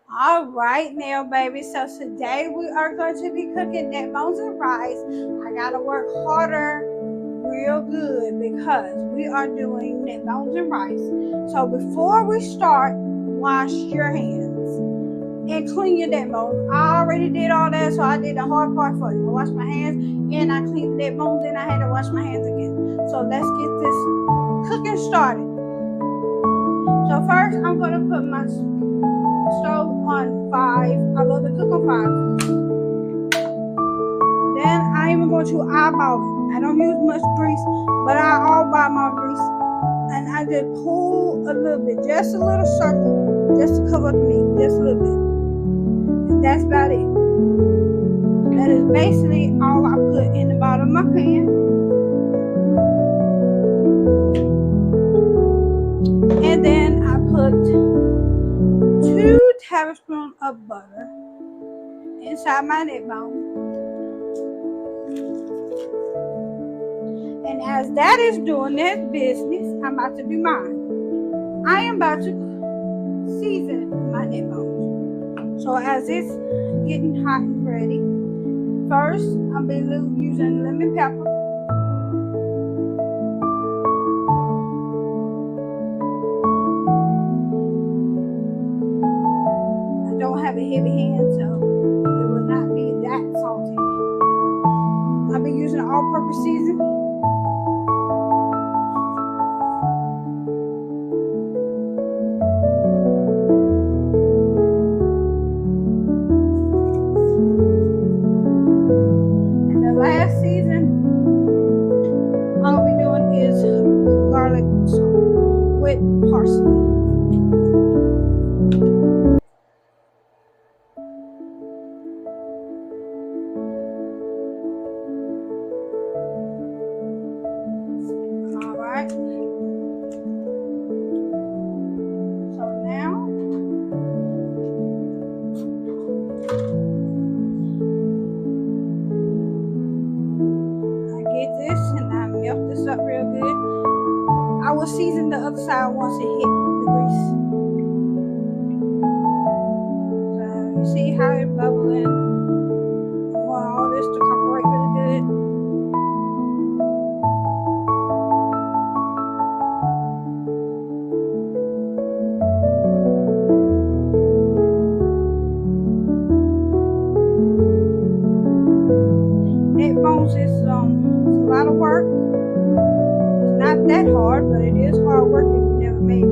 All right now, baby. So today we are going to be cooking neckbones and rice. I gotta work harder real good because we are doing neckbones and rice. So before we start, wash your hands and clean your neckbones. I already did all that, so I did the hard part for you. I washed my hands and I cleaned the neckbones, then I had to wash my hands again. So let's get this cooking started. So first I'm gonna put my stove on 5. I love to cook on 5. Then I am going to eyeball it. I don't use much grease, but I all buy my grease. And I just pull a little bit, just a little circle, just to cover the meat, just a little bit. And that's about it. That is basically all I put in the bottom of my pan. And then I put 2 tablespoons of butter inside my neck bone. And as that is doing its business, I'm about to do mine. I am about to season my neck bones. So as it's getting hot and ready, first I'll be using lemon pepper. I don't have a heavy hand, so it will not be that salty. I'll be using an all-purpose seasoning. Up real good. I will season the other side once it hit the grease. So you see how it's bubbling. I want all this to cooperate really good. Neck bones is a lot of work. Not that hard, but it is hard work if you never made it. I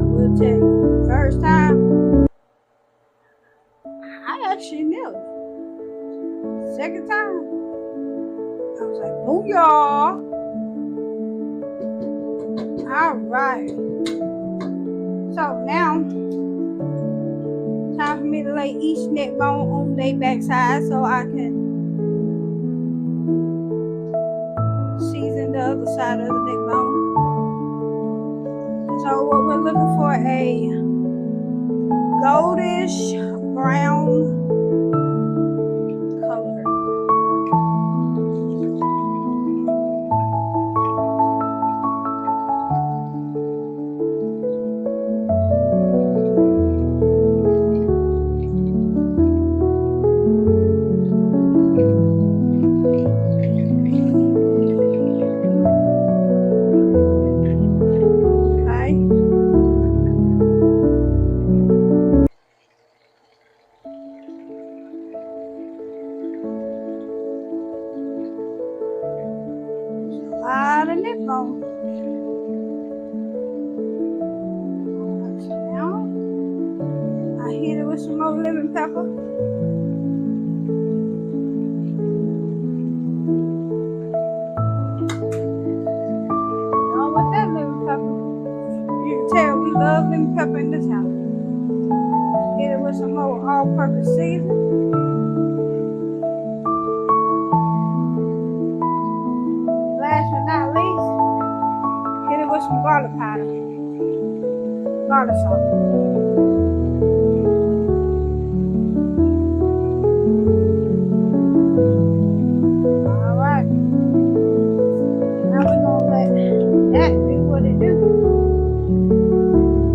will tell you. First time, I actually nailed it. Second time, I was like, booyah! Alright. So now, time for me to lay each neck bone on their backside so I can the other side of the neck bone. So what we're looking for, a goldish brown color. The neck bone. So now I hit it with some more lemon pepper. With that lemon pepper, you can tell we love lemon pepper in this house. Hit it with some more all-purpose seasoning. With some garlic powder, garlic salt. All right. Now we're gonna let that do what it do.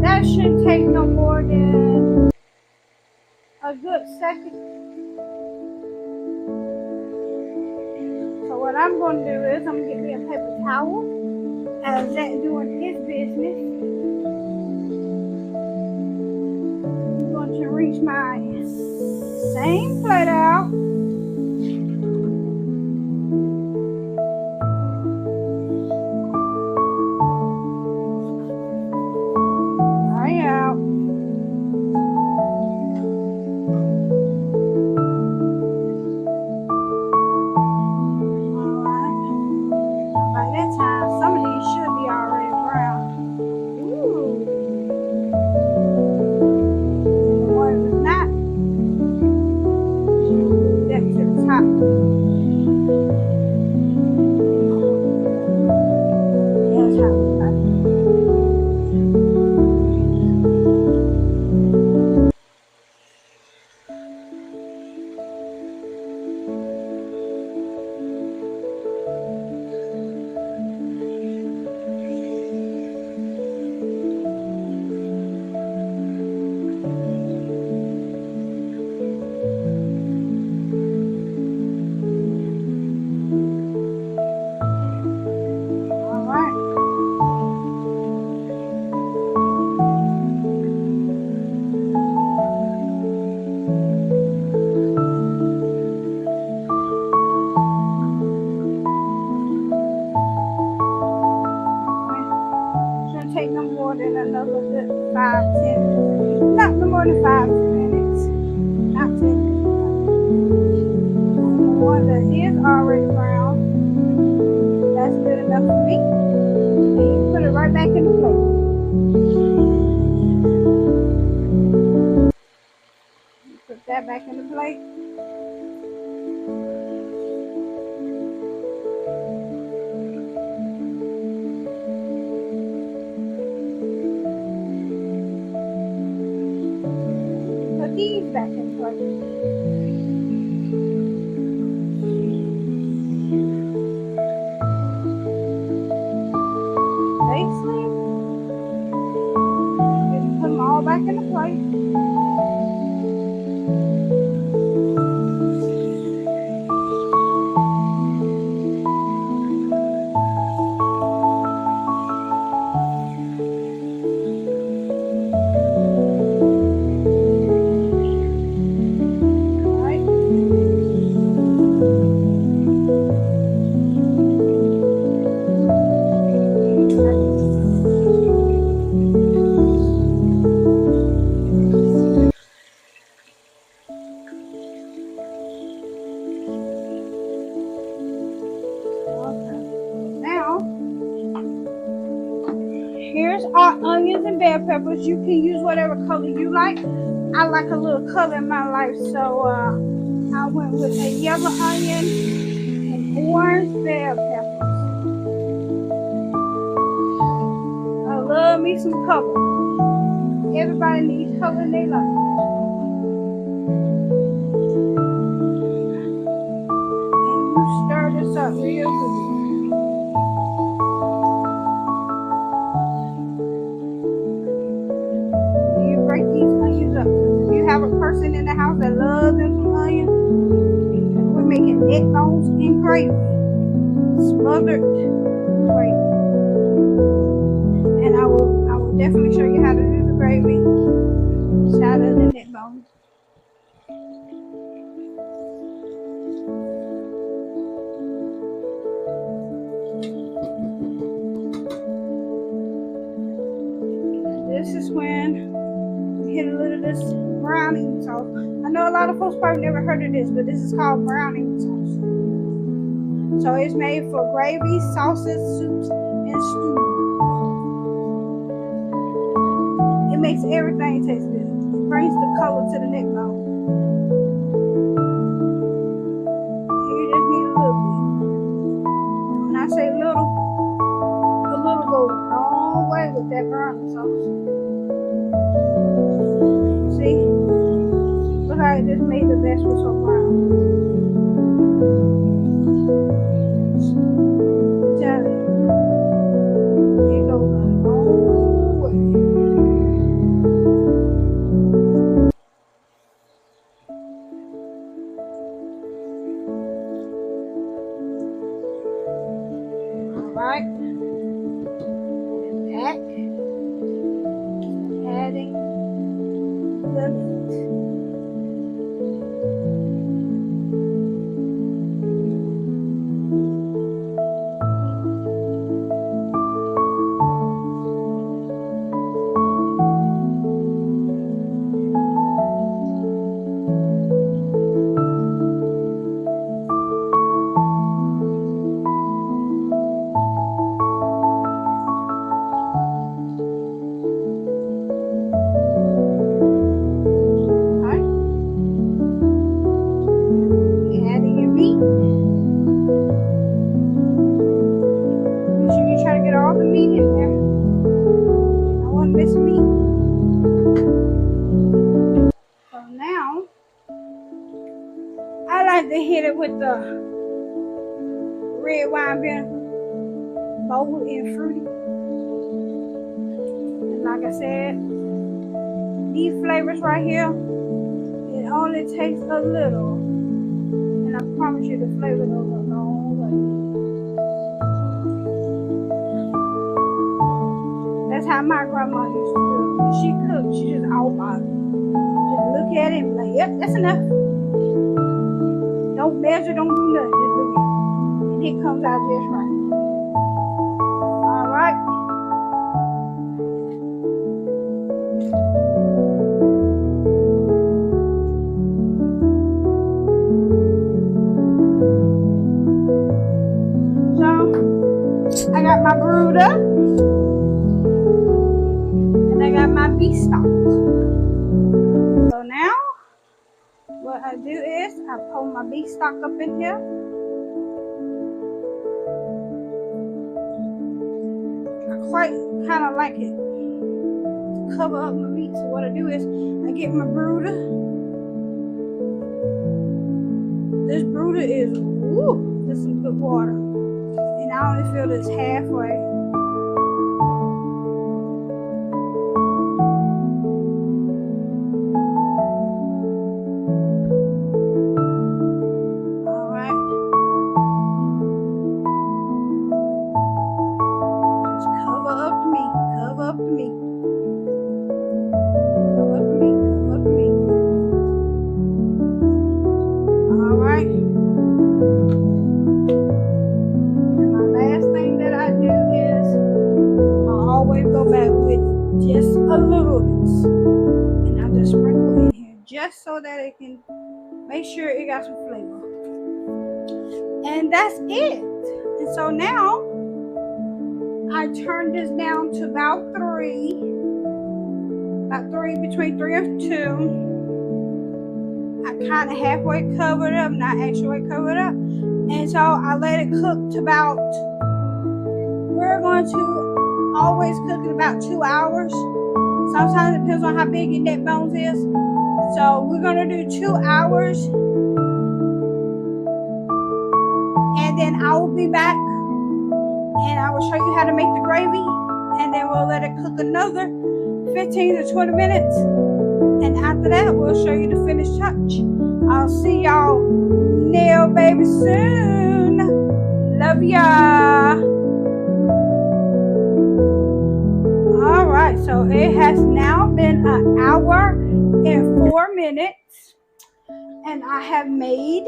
That shouldn't take no more than a good second. So what I'm going to do is I'm going to get me a paper towel as that doing his business. I'm going to reach my same plate out. Right out. By that time, some of these should be already brown. Ooh. And the ones that's not, move that to the top. That's how we got it. Take no more than another good 5-10, not no more than 5 minutes, not 10. And the one that is already brown, that's good enough for me. And you put it right back in the plate. Put that back in the plate. These back in place. They slim. Just put them all back in the plate. Here's our onions and bell peppers. You can use whatever color you like. I like a little color in my life, so I went with a yellow onion and orange bell peppers. I love me some color. Everybody needs color in their life. And you stir this up real good. Have a person in the house that loves them some onions, we're making neckbones and gravy, smothered gravy. And I will definitely show you how to do the gravy inside of the neckbones. This is when we hit a little of this browning sauce. I know a lot of folks probably never heard of this, but this is called browning sauce. So it's made for gravy, sauces, soups, and stews. It makes everything taste good. It brings the color to the neck bone. You just need a little bit. When I say little, a little goes a long way with that browning sauce. See? Look how I just made the vegetables so brown. Tell you. It goes a long way. had to hit it with the red wine vinegar, bold and fruity. And like I said, these flavors right here, it only takes a little, and I promise you the flavor goes a long way. That's how my grandma used to do it. When she cooked, she just all about it. Just look at it and be like, yep, that's enough. Don't measure, don't do nothing, just look at it. And it comes out just right. Alright. So, I got my brood up. And I got my beef stock. So now, what I do is I pull my beef stock up in here. I quite kind of like it to cover up my meat. So what I do is I get my brooder. This brooder is, woo, this is some good water. And I only fill this halfway. Just so that it can make sure it got some flavor. And that's it. And so now I turn this down to about three, between 3 and 2. I kind of halfway covered up, not actually covered up. And so I let it cook to about, we're going to always cook it about 2 hours. Sometimes it depends on how big your neck bones is. So we're gonna do 2 hours, and then I will be back and I will show you how to make the gravy, and then we'll let it cook another 15 to 20 minutes, and after that we'll show you the finished touch. I'll see y'all nail baby soon. Love ya. Alright, so it has now been an hour and 4 minutes, and I have made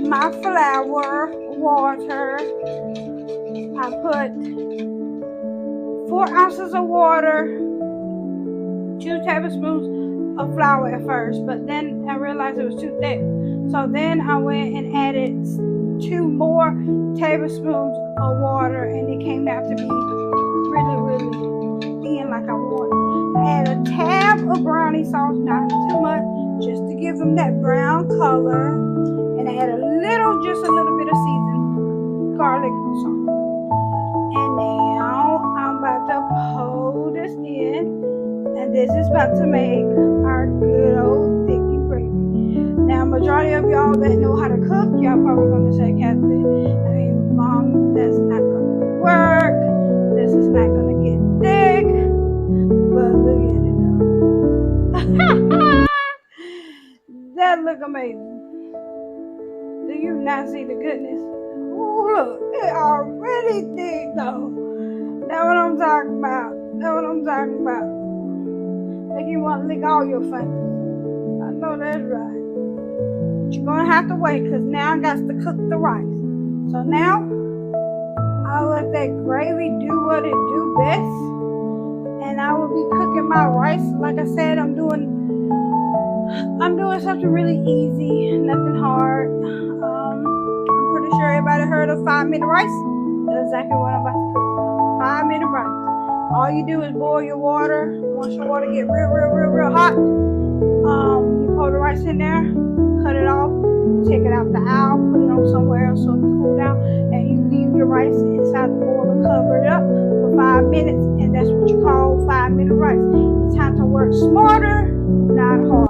my flour water. I put 4 ounces of water, 2 tablespoons of flour at first, but then I realized it was too thick. So then I went and added 2 more tablespoons of water, and it came out to be really thin like I wanted. I add a tab of brownie sauce, not too much, just to give them that brown color. And I add just a little bit of seasoned garlic sauce. And now I'm about to pull this in, and this is about to make our good old thicky gravy. Now, majority of y'all that know how to cook, y'all probably gonna say, Kathleen, Mom, that's not gonna work. This is not gonna get thick. But look at it though. That look amazing. Do you not see the goodness? Ooh, look, it already thick though. That's what I'm talking about. Make you want to lick all your fingers. I know that's right. But you're gonna have to wait, because now I got to cook the rice. So now I'll let that gravy do what it do best. And I will be cooking my rice. Like I said, I'm doing something really easy, nothing hard. I'm pretty sure everybody heard of 5-minute rice. That's exactly what I'm about to cook. 5-minute rice. All you do is boil your water. Once your water get real hot, you pour the rice in there, cut it off, take it out the owl, put it on somewhere else so it can cool down, and you leave your rice inside the boiler covered up for 5 minutes, and that's what you call 5-minute rice. It's time to work smarter, not harder.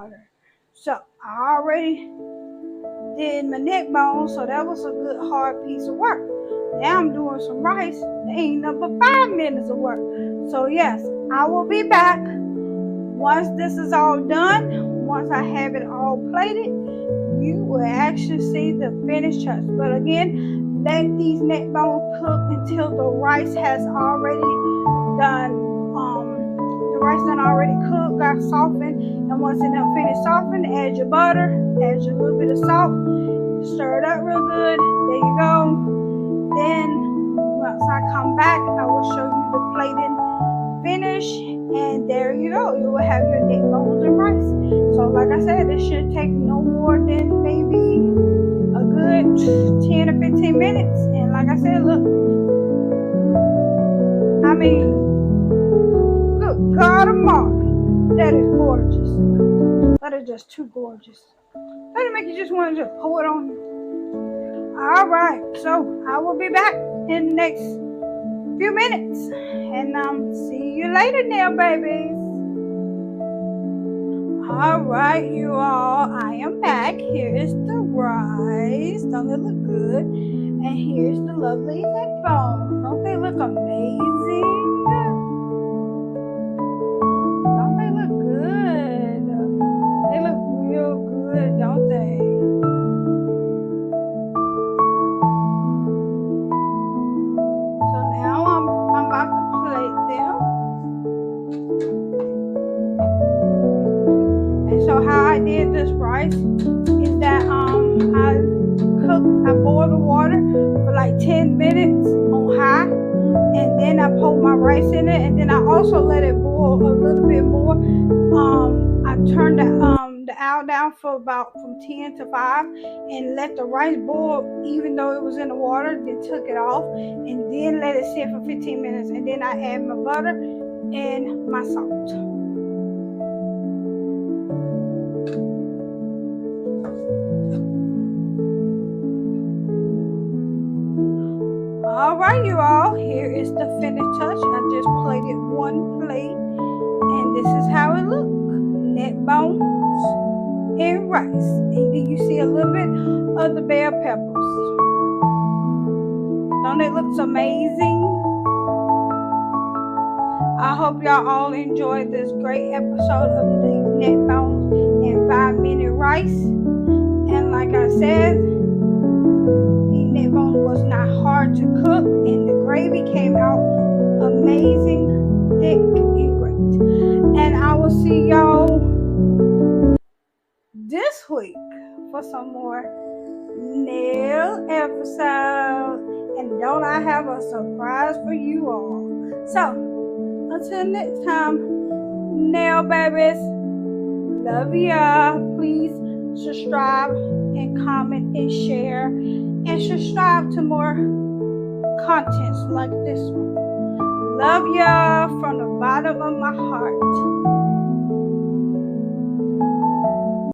So I already did my neck bone, so that was a good hard piece of work. Now I'm doing some rice. It ain't number 5 minutes of work. So yes, I will be back once this is all done. Once I have it all plated, you will actually see the finished touch. But again, let these neck bones cook until the rice has already done. The rice done already cooked, got softened, and once it done finished softened, add your butter, add your little bit of salt, stir it up real good. There you go. Then once I come back, I will show you the plating finish, and there you go. You will have your neck bones and rice. So like I said, it should take no more than maybe a good 10 or 15 minutes. And like I said, look, I mean, good God Almighty, that is gorgeous. That is just too gorgeous. That'll make you just want to just pour it on you. Alright, so I will be back in the next few minutes. And see you later now, babies. Alright, you all, I am back. Here is the rice. Don't it look good? And here's the lovely neck bones. Don't they look amazing? Don't they look good? They look real good, don't they? So how I did this rice is that I boiled the water for like 10 minutes on high, and then I poured my rice in it, and then I also let it boil a little bit more. I turned the owl down for about from 10 to 5 and let the rice boil even though it was in the water, then took it off and then let it sit for 15 minutes, and then I add my butter and my salt. Alright, you all, here is the finished touch. I just plated one plate, and this is how it looks. Neck bones and rice. And then you see a little bit of the bell peppers. Don't it look amazing? I hope y'all all enjoyed this great episode of the neck bones and 5-minute rice. And like I said, the neck bones was not hard to cook, and the gravy came out amazing, thick, and great. And I will see y'all this week for some more nail episode. And don't I have a surprise for you all? So until next time, nail babies, love y'all. Please subscribe and comment and share, and subscribe to more contents like this one. Love y'all from the bottom of my heart.